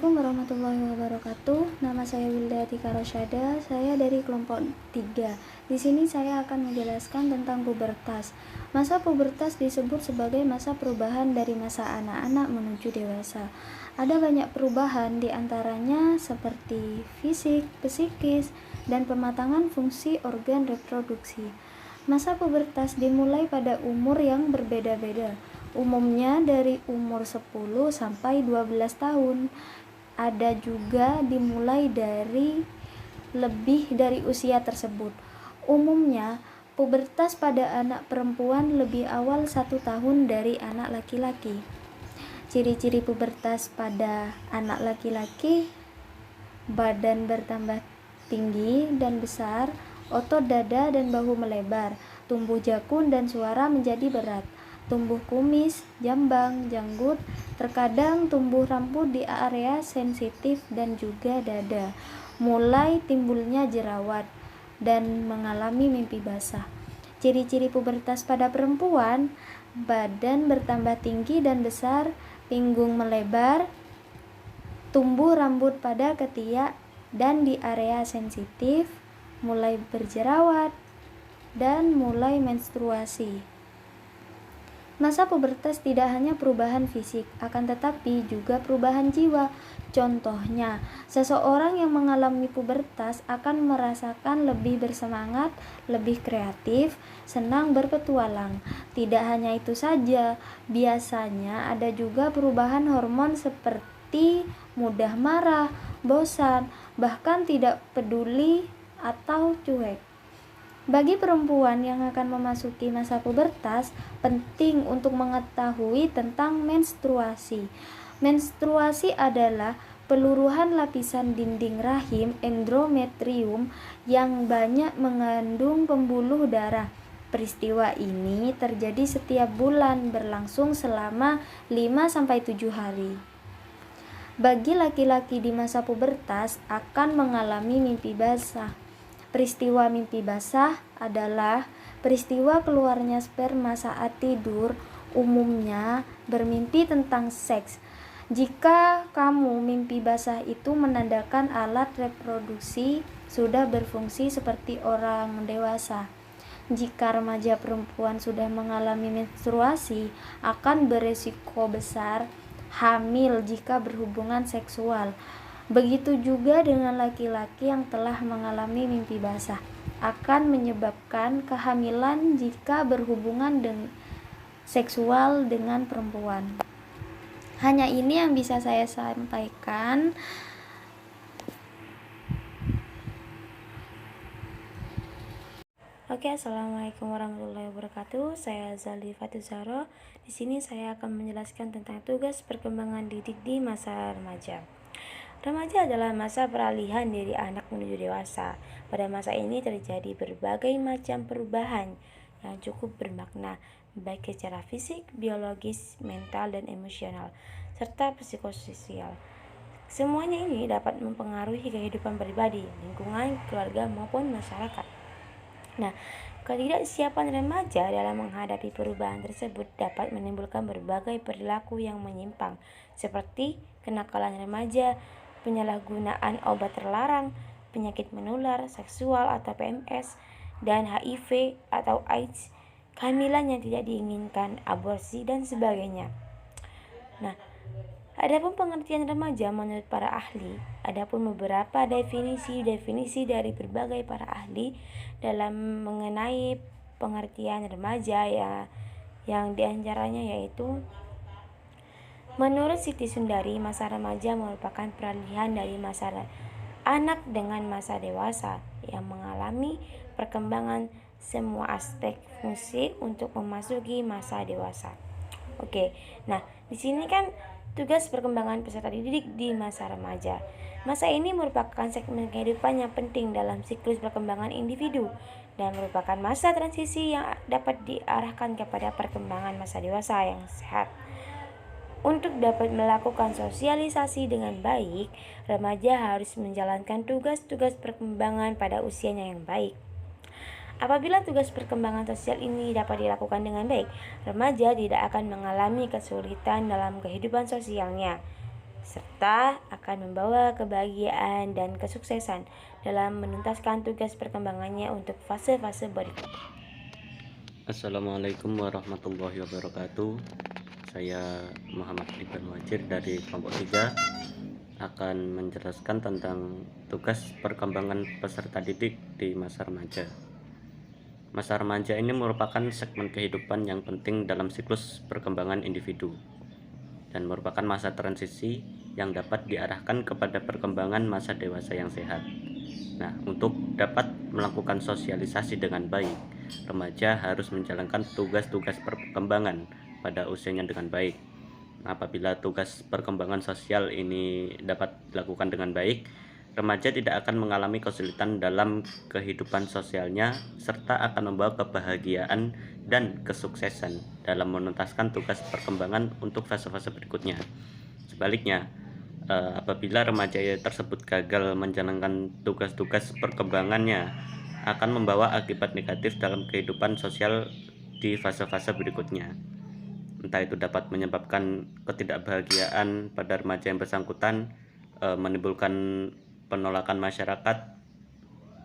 Assalamualaikum warahmatullahi wabarakatuh. Nama saya Wilda Tika Rosyada. Saya dari kelompok 3. Di sini saya akan menjelaskan tentang pubertas. Masa pubertas disebut sebagai masa perubahan dari masa anak-anak menuju dewasa. Ada banyak perubahan, diantaranya seperti fisik, psikis, dan pematangan fungsi organ reproduksi. Masa pubertas dimulai pada umur yang berbeda-beda, umumnya dari umur 10 sampai 12 tahun. Ada juga dimulai dari lebih dari usia tersebut. Umumnya, pubertas pada anak perempuan lebih awal 1 tahun dari anak laki-laki. Ciri-ciri pubertas pada anak laki-laki: badan bertambah tinggi dan besar, otot dada dan bahu melebar, tumbuh jakun dan suara menjadi berat, tumbuh kumis, jambang, janggut, terkadang tumbuh rambut di area sensitif dan juga dada, mulai timbulnya jerawat, dan mengalami mimpi basah. Ciri-ciri pubertas pada perempuan: badan bertambah tinggi dan besar, pinggung melebar, tumbuh rambut pada ketiak dan di area sensitif, mulai berjerawat, dan mulai menstruasi. Masa pubertas tidak hanya perubahan fisik, akan tetapi juga perubahan jiwa. Contohnya, seseorang yang mengalami pubertas akan merasakan lebih bersemangat, lebih kreatif, senang berpetualang. Tidak hanya itu saja, biasanya ada juga perubahan hormon seperti mudah marah, bosan, bahkan tidak peduli atau cuek. Bagi perempuan yang akan memasuki masa pubertas, penting untuk mengetahui tentang menstruasi. Menstruasi adalah peluruhan lapisan dinding rahim endometrium yang banyak mengandung pembuluh darah. Peristiwa ini terjadi setiap bulan, berlangsung selama 5-7 hari. Bagi laki-laki di masa pubertas akan mengalami mimpi basah. Peristiwa mimpi basah adalah peristiwa keluarnya sperma saat tidur, umumnya bermimpi tentang seks. Jika kamu mimpi basah, itu menandakan alat reproduksi sudah berfungsi seperti orang dewasa. Jika remaja perempuan sudah mengalami menstruasi, akan beresiko besar hamil jika berhubungan seksual. Begitu juga dengan laki-laki yang telah mengalami mimpi basah, akan menyebabkan kehamilan jika berhubungan seksual dengan perempuan. Hanya ini yang bisa saya sampaikan. Oke, assalamualaikum warahmatullahi wabarakatuh. Saya Zali Fatuzaro. Di sini saya akan menjelaskan tentang tugas perkembangan didik di masa remaja. Remaja adalah masa peralihan dari anak menuju dewasa. Pada masa ini terjadi berbagai macam perubahan yang cukup bermakna, baik secara fisik, biologis, mental, dan emosional, serta psikososial. Semuanya ini dapat mempengaruhi kehidupan pribadi, lingkungan, keluarga, maupun masyarakat. Nah, ketidaksiapan remaja dalam menghadapi perubahan tersebut dapat menimbulkan berbagai perilaku yang menyimpang, seperti kenakalan remaja, penyalahgunaan obat terlarang, penyakit menular, seksual atau PMS, dan HIV atau AIDS, kehamilan yang tidak diinginkan, aborsi, dan sebagainya. Nah, adapun pengertian remaja menurut para ahli, adapun beberapa definisi dari berbagai para ahli dalam mengenai pengertian remaja yang diantaranya yaitu: menurut Siti Sundari, masa remaja merupakan peralihan dari masa anak dengan masa dewasa yang mengalami perkembangan semua aspek fungsi untuk memasuki masa dewasa. Oke, nah di sini kan tugas perkembangan peserta didik di masa remaja. Masa ini merupakan segmen kehidupan yang penting dalam siklus perkembangan individu dan merupakan masa transisi yang dapat diarahkan kepada perkembangan masa dewasa yang sehat. Untuk dapat melakukan sosialisasi dengan baik, remaja harus menjalankan tugas-tugas perkembangan pada usianya yang baik. Apabila tugas perkembangan sosial ini dapat dilakukan dengan baik, remaja tidak akan mengalami kesulitan dalam kehidupan sosialnya, serta akan akan membawa kebahagiaan dan kesuksesan dalam menuntaskan tugas perkembangannya untuk fase-fase berikut. Assalamualaikum warahmatullahi wabarakatuh. Saya Muhammad Iban Wajir dari kelompok 3 akan menjelaskan tentang tugas perkembangan peserta didik di masa remaja. Masa remaja ini merupakan segmen kehidupan yang penting dalam siklus perkembangan individu dan merupakan masa transisi yang dapat diarahkan kepada perkembangan masa dewasa yang sehat. Nah, untuk dapat melakukan sosialisasi dengan baik, remaja harus menjalankan tugas-tugas perkembangan pada usianya dengan baik. Apabila tugas perkembangan sosial ini dapat dilakukan dengan baik, remaja tidak akan mengalami kesulitan dalam kehidupan sosialnya serta akan membawa kebahagiaan dan kesuksesan dalam menuntaskan tugas perkembangan untuk fase-fase berikutnya. Sebaliknya, apabila remaja tersebut gagal menjalankan tugas-tugas perkembangannya, akan membawa akibat negatif dalam kehidupan sosial di fase-fase berikutnya. Entah itu dapat menyebabkan ketidakbahagiaan pada remaja yang bersangkutan, menimbulkan penolakan masyarakat,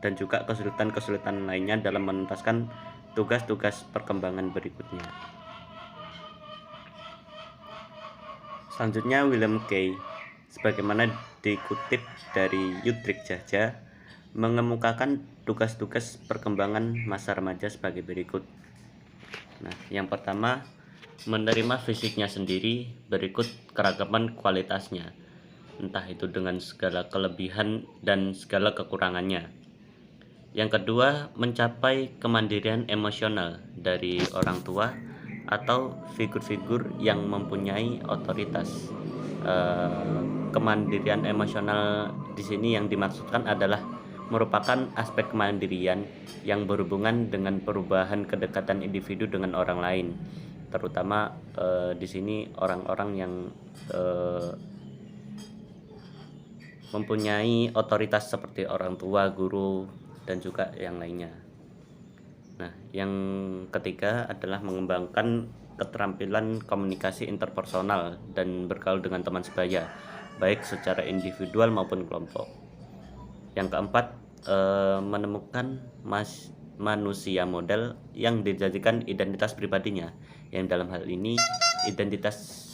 dan juga kesulitan-kesulitan lainnya dalam menuntaskan tugas-tugas perkembangan berikutnya. Selanjutnya, William Kay, sebagaimana dikutip dari Utrecht Jajah, mengemukakan tugas-tugas perkembangan masa remaja sebagai berikut. Nah, yang pertama, menerima fisiknya sendiri, berikut keragaman kualitasnya, entah itu dengan segala kelebihan dan segala kekurangannya. Yang kedua, mencapai kemandirian emosional dari orang tua atau figur-figur yang mempunyai otoritas. Kemandirian emosional di sini yang dimaksudkan adalah merupakan aspek kemandirian yang berhubungan dengan perubahan kedekatan individu dengan orang lain, terutama di sini orang-orang yang mempunyai otoritas seperti orang tua, guru, dan juga yang lainnya. Nah, yang ketiga adalah mengembangkan keterampilan komunikasi interpersonal dan bergaul dengan teman sebaya, baik secara individual maupun kelompok. Yang keempat, menemukan manusia model yang dijadikan identitas pribadinya, yang dalam hal ini identitas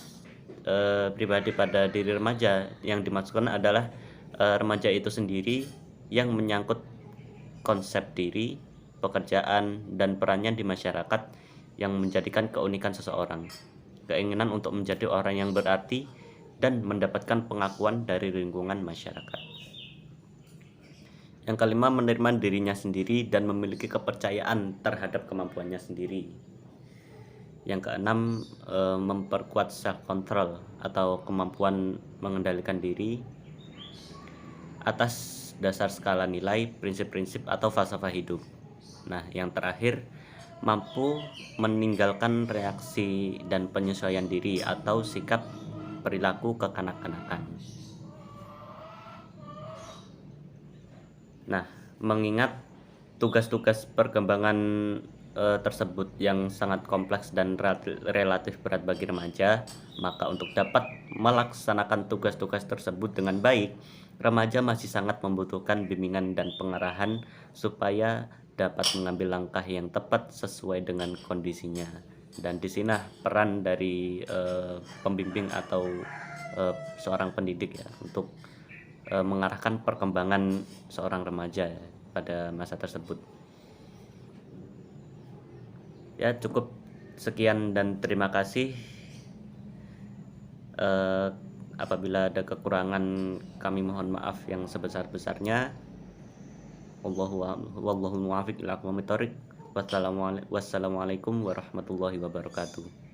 pribadi pada diri remaja yang dimaksudkan adalah remaja itu sendiri yang menyangkut konsep diri, pekerjaan, dan perannya di masyarakat yang menjadikan keunikan seseorang, keinginan untuk menjadi orang yang berarti dan mendapatkan pengakuan dari lingkungan masyarakat. Yang kelima, menerima dirinya sendiri dan memiliki kepercayaan terhadap kemampuannya sendiri. Yang keenam, memperkuat self control atau kemampuan mengendalikan diri atas dasar skala nilai, prinsip-prinsip atau falsafah hidup. Nah, yang terakhir, mampu meninggalkan reaksi dan penyesuaian diri atau sikap perilaku kekanak-kanakan. Nah, mengingat tugas-tugas perkembangan tersebut yang sangat kompleks dan relatif berat bagi remaja, maka untuk dapat melaksanakan tugas-tugas tersebut dengan baik, remaja masih sangat membutuhkan bimbingan dan pengarahan supaya dapat mengambil langkah yang tepat sesuai dengan kondisinya. Dan di sini peran dari pembimbing atau seorang pendidik ya untuk mengarahkan perkembangan seorang remaja ya, pada masa tersebut. Ya, cukup sekian dan terima kasih. Apabila ada kekurangan, kami mohon maaf yang sebesar-besarnya. Wallahul muwaffiq ila aqwamit thoriq. Wassalamualaikum warahmatullahi wabarakatuh.